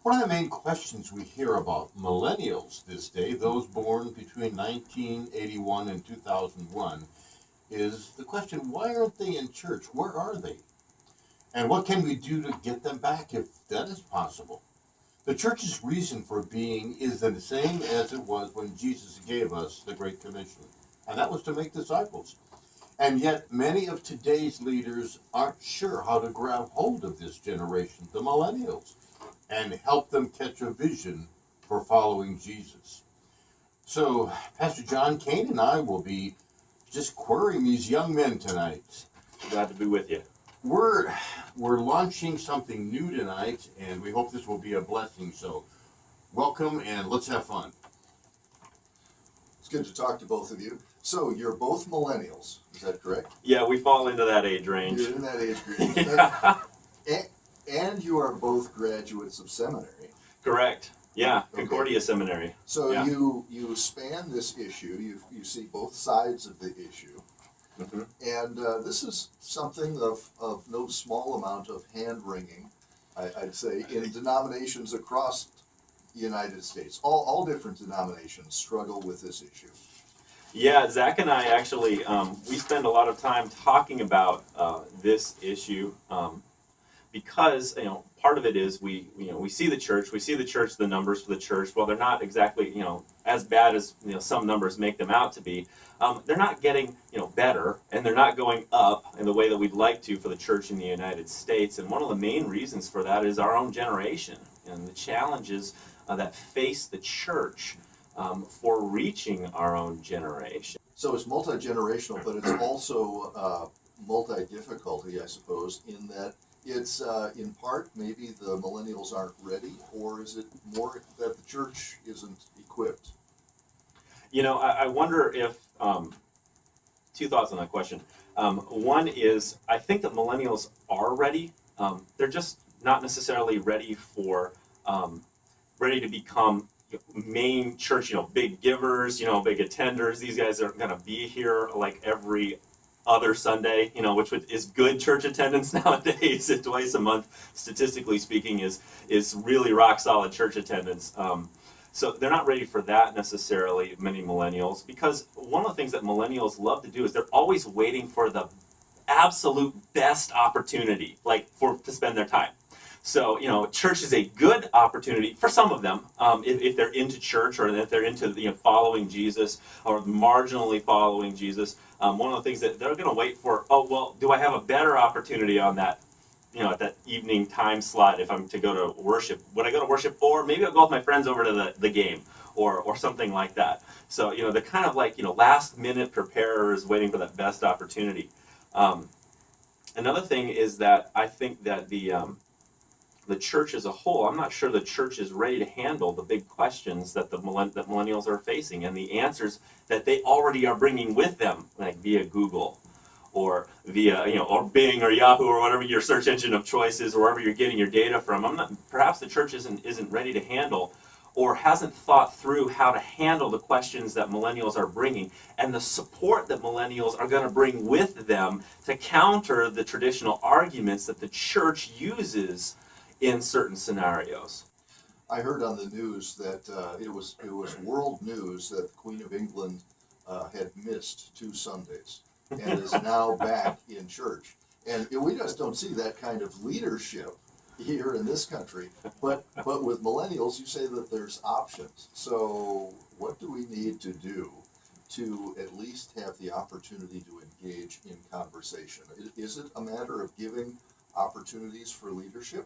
One of the main questions we hear about millennials this day, those born between 1981 and 2001, is the question, why aren't they in church? Where are they? And what can we do to get them back if that is possible? The church's reason for being is the same as it was when Jesus gave us the Great Commission, and that was to make disciples. And yet many of today's leaders aren't sure how to grab hold of this generation, the millennials, and help them catch a vision for following Jesus. So Pastor John Kane and I will be just querying these young men tonight. Glad to be with you. We're launching something new tonight, and we hope this will be a blessing. So welcome, and let's have fun. It's good to talk to both of you. So you're both millennials, is that correct? Yeah, we fall into that age range. You're in that age group. Yeah. And you are both graduates of seminary. Correct. Yeah, Okay. Concordia Seminary. So Yeah. you span this issue. You see both sides of the issue. Mm-hmm. And this is something of no small amount of hand-wringing, I'd say, in denominations across the United States. All different denominations struggle with this issue. Yeah, Zach and I actually, we spend a lot of time talking about this issue because, part of it is we see the church, the numbers for the church, while they're not exactly, as bad as, some numbers make them out to be, they're not getting, better, and they're not going up in the way that we'd like to for the church in the United States. And one of the main reasons for that is our own generation and the challenges that face the church for reaching our own generation. So it's multi-generational, but it's also multi-difficulty, I suppose, in that it's in part maybe the millennials aren't ready, or is it more that the church isn't equipped? I wonder if, two thoughts on that question. One is, I think that millennials are ready. They're just not necessarily ready ready to become main church, big givers, big attenders. These guys are going to be here like every other Sunday, which is good church attendance nowadays. Twice a month, statistically speaking, is really rock solid church attendance. So they're not ready for that necessarily, many millennials, because one of the things that millennials love to do is they're always waiting for the absolute best opportunity, to spend their time. So, church is a good opportunity for some of them, if they're into church or if they're into following Jesus or marginally following Jesus. One of the things that they're going to wait for, do I have a better opportunity on that, at that evening time slot if I'm to go to worship? Would I go to worship? Or maybe I'll go with my friends over to the game or something like that. So, they're kind of like, last minute preparers waiting for that best opportunity. Another thing is that I think that the church as a whole, I'm not sure the church is ready to handle the big questions that that millennials are facing and the answers that they already are bringing with them, like via Google or via, or Bing or Yahoo or whatever your search engine of choice is, or wherever you're getting your data from. Perhaps the church isn't ready to handle or hasn't thought through how to handle the questions that millennials are bringing and the support that millennials are going to bring with them to counter the traditional arguments that the church uses in certain scenarios. I heard on the news that it was world news that the Queen of England had missed 2 Sundays and is now back in church. And we just don't see that kind of leadership here in this country. But with millennials, you say that there's options. So what do we need to do to at least have the opportunity to engage in conversation? Is it a matter of giving opportunities for leadership?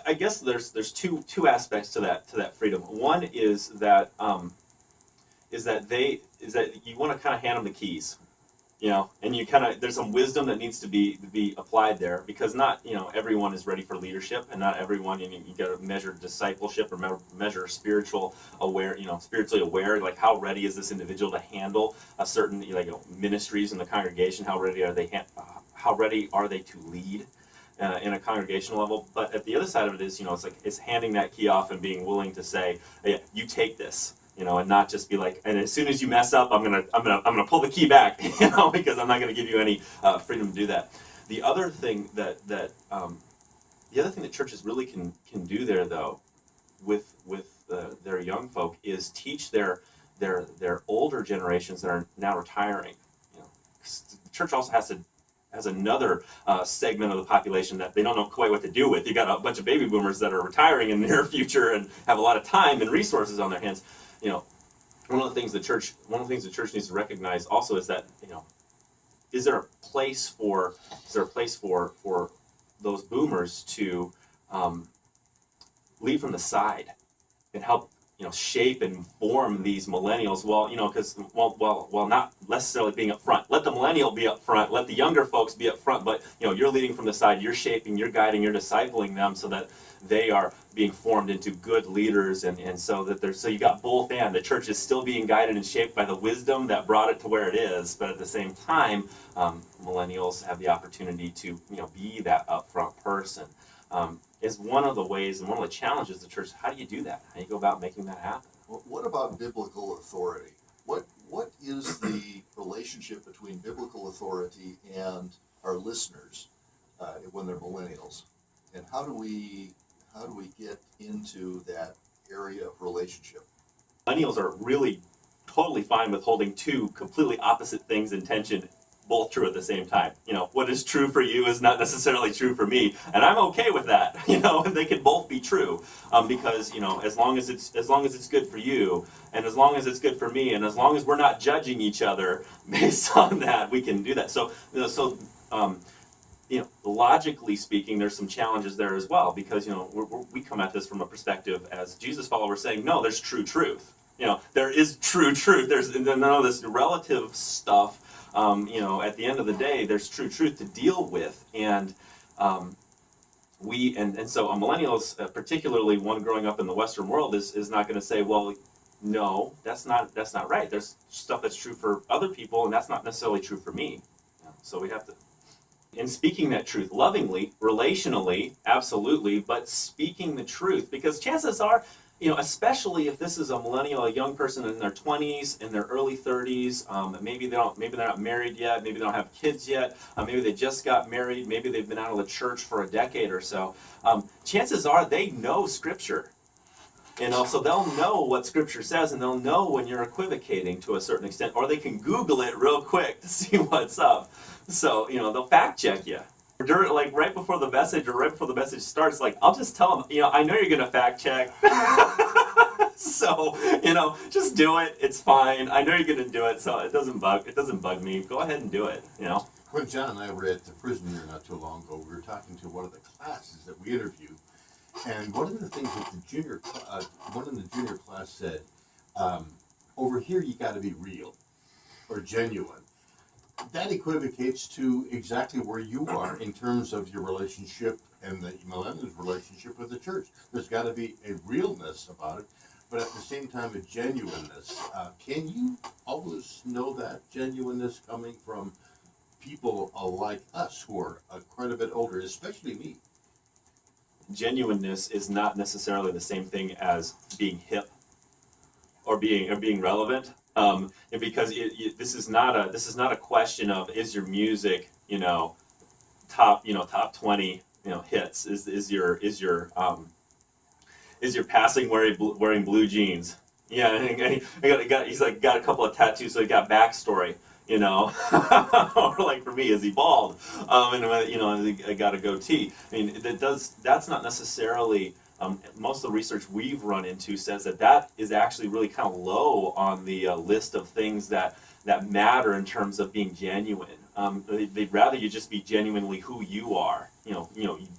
I guess there's two aspects to that freedom. One is that you want to kind of hand them the keys, and you kind of, there's some wisdom that needs to be applied there, because not everyone is ready for leadership, and not everyone, you got to measure discipleship or measure spiritually aware, like how ready is this individual to handle a certain ministries in the congregation? How ready are they to lead in a congregational level? But at the other side of it is, it's handing that key off and being willing to say, yeah, you take this, and not just be like, and as soon as you mess up, I'm gonna pull the key back, because I'm not gonna give you any freedom to do that. The other thing that churches really can do there, though, their young folk is teach their older generations that are now retiring. You know, 'cause the church also has another segment of the population that they don't know quite what to do with. You got a bunch of baby boomers that are retiring in the near future and have a lot of time and resources on their hands. You know, one of the things the church needs to recognize also is that, you know, is there a place for those boomers to lead from the side and help, you know, shape and form these millennials? Well, you know, because while not necessarily being up front, let the millennial be up front, let the younger folks be up front, but, you know, you're leading from the side, you're shaping, you're guiding, you're discipling them so that they are being formed into good leaders, and so that there's, so you got both, and the church is still being guided and shaped by the wisdom that brought it to where it is, but at the same time, millennials have the opportunity to, you know, be that upfront person. Is one of the ways and one of the challenges of the church. How do you do that? How do you go about making that happen? What about biblical authority? What is the relationship between biblical authority and our listeners when they're millennials, and how do we get into that area of relationship? Millennials are really totally fine with holding two completely opposite things in tension, both true at the same time. You know, what is true for you is not necessarily true for me, and I'm okay with that. You know, and they can both be true, because, you know, as long as it's good for you, and as long as it's good for me, and as long as we're not judging each other based on that, we can do that. So, you know, you know, logically speaking, there's some challenges there as well, because, you know, we come at this from a perspective as Jesus followers saying, no, there's true truth. You know, there is true truth. There's none of this relative stuff. You know, at the end of the day, there's true truth to deal with, and so millennials, particularly one growing up in the Western world, is not going to say, well, no, that's not right. There's stuff that's true for other people, and that's not necessarily true for me. You know, so we have to, and speaking that truth lovingly, relationally, absolutely, but speaking the truth, because chances are, you know, especially if this is a millennial, a young person in their 20s, in their early 30s, maybe they're not married yet, maybe they don't have kids yet, maybe they just got married, maybe they've been out of the church for a decade or so. Chances are they know Scripture. You know, so they'll know what Scripture says, and they'll know when you're equivocating to a certain extent, or they can Google it real quick to see what's up. So, you know, they'll fact check you. Like right before the message, or right before the message starts, like, I'll just tell them, you know, I know you're gonna fact check. So, you know, just do it. It's fine. I know you're gonna do it, so it doesn't bug me. Go ahead and do it, you know. When John and I were at the prison here not too long ago, we were talking to one of the classes that we interviewed, and one of the things that one in the junior class said, over here you got to be real or genuine. That equivocates to exactly where you are in terms of your relationship and the millennials' relationship with the church. There's got to be a realness about it, but at the same time a genuineness. Can you always know that genuineness coming from people like us who are quite a bit older, especially me? Genuineness is not necessarily the same thing as being hip or being relevant. And because this is not a question of, is your music, you know, top 20, you know, hits, is your passing wearing blue jeans. Yeah, and he's like got a couple of tattoos, so he got backstory, you know. Or like for me, is he bald? And you know, I got a goatee. I mean, that's not necessarily. Most of the research we've run into says that is actually really kind of low on the list of things that matter in terms of being genuine. They'd rather you just be genuinely who you are. You know,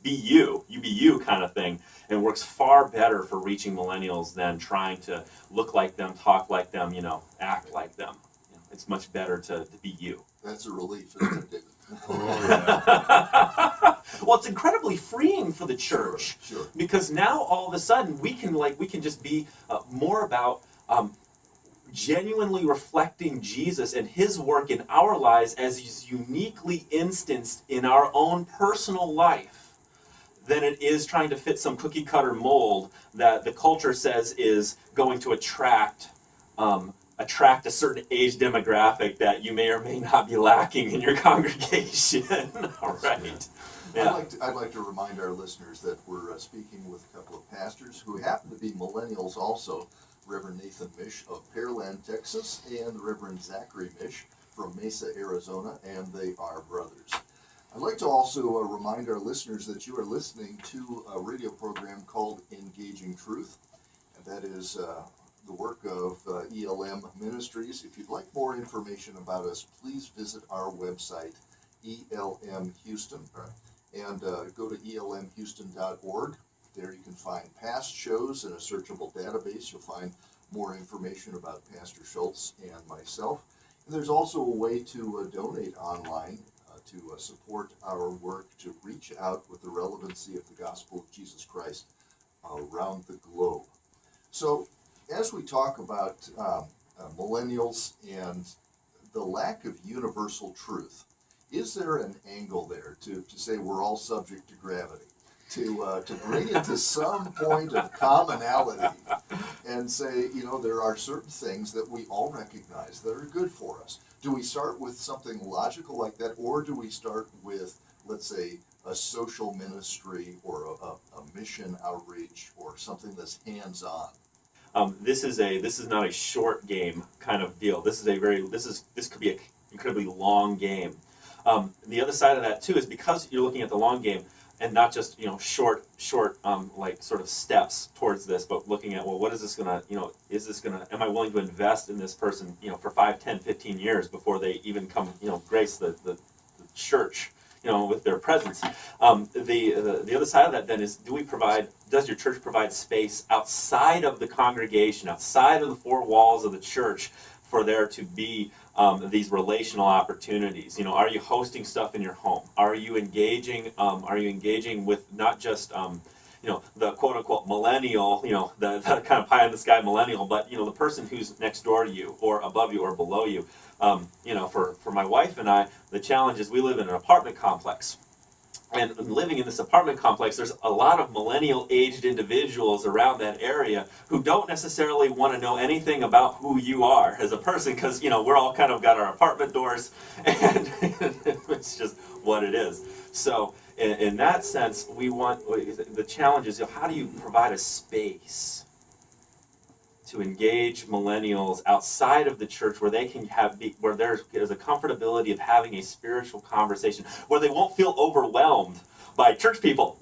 be you kind of thing. And it works far better for reaching millennials than trying to look like them, talk like them, you know, act like them. You know, it's much better to be you. That's a relief, isn't it, David? Oh, yeah. Well, it's incredibly freeing for the church, Sure. because now all of a sudden we can just be more about genuinely reflecting Jesus and His work in our lives as He's uniquely instanced in our own personal life, than it is trying to fit some cookie cutter mold that the culture says is going to attract a certain age demographic that you may or may not be lacking in your congregation. All right. Yeah. I'd like to remind our listeners that we're speaking with a couple of pastors who happen to be millennials also, Reverend Nathan Misch of Pearland, Texas, and Reverend Zachary Misch from Mesa, Arizona, and they are brothers. I'd like to also remind our listeners that you are listening to a radio program called Engaging Truth, and that is the work of ELM Ministries. If you'd like more information about us, please visit our website, ELM Houston, and go to elmhouston.org. There you can find past shows in a searchable database. You'll find more information about Pastor Schultz and myself. And there's also a way to donate online to support our work to reach out with the relevancy of the gospel of Jesus Christ around the globe. So, as we talk about millennials and the lack of universal truth, is there an angle there to say we're all subject to gravity? To bring it to some point of commonality and say, you know, there are certain things that we all recognize that are good for us. Do we start with something logical like that, or do we start with, let's say, a social ministry or a mission outreach or something that's hands-on? This is not a short game kind of deal. This could be an incredibly long game. The other side of that too is because you're looking at the long game and not just short like sort of steps towards this, but looking at, well, what is this gonna am I willing to invest in this person for 5, 10, 15 years before they even come grace the church with their presence. The other side of that then is, does your church provide space outside of the congregation, outside of the four walls of the church, for there to be these relational opportunities? Are you hosting stuff in your home? Are you engaging with not just the quote unquote millennial, the kind of pie in the sky millennial, but the person who's next door to you or above you or below you? For my wife and I, the challenge is we live in an apartment complex. And living in this apartment complex, there's a lot of millennial-aged individuals around that area who don't necessarily want to know anything about who you are as a person, because we're all kind of got our apartment doors, and it's just what it is. So, in that sense, the challenge is, how do you provide a space to engage millennials outside of the church where they can where there's a comfortability of having a spiritual conversation, where they won't feel overwhelmed by church people.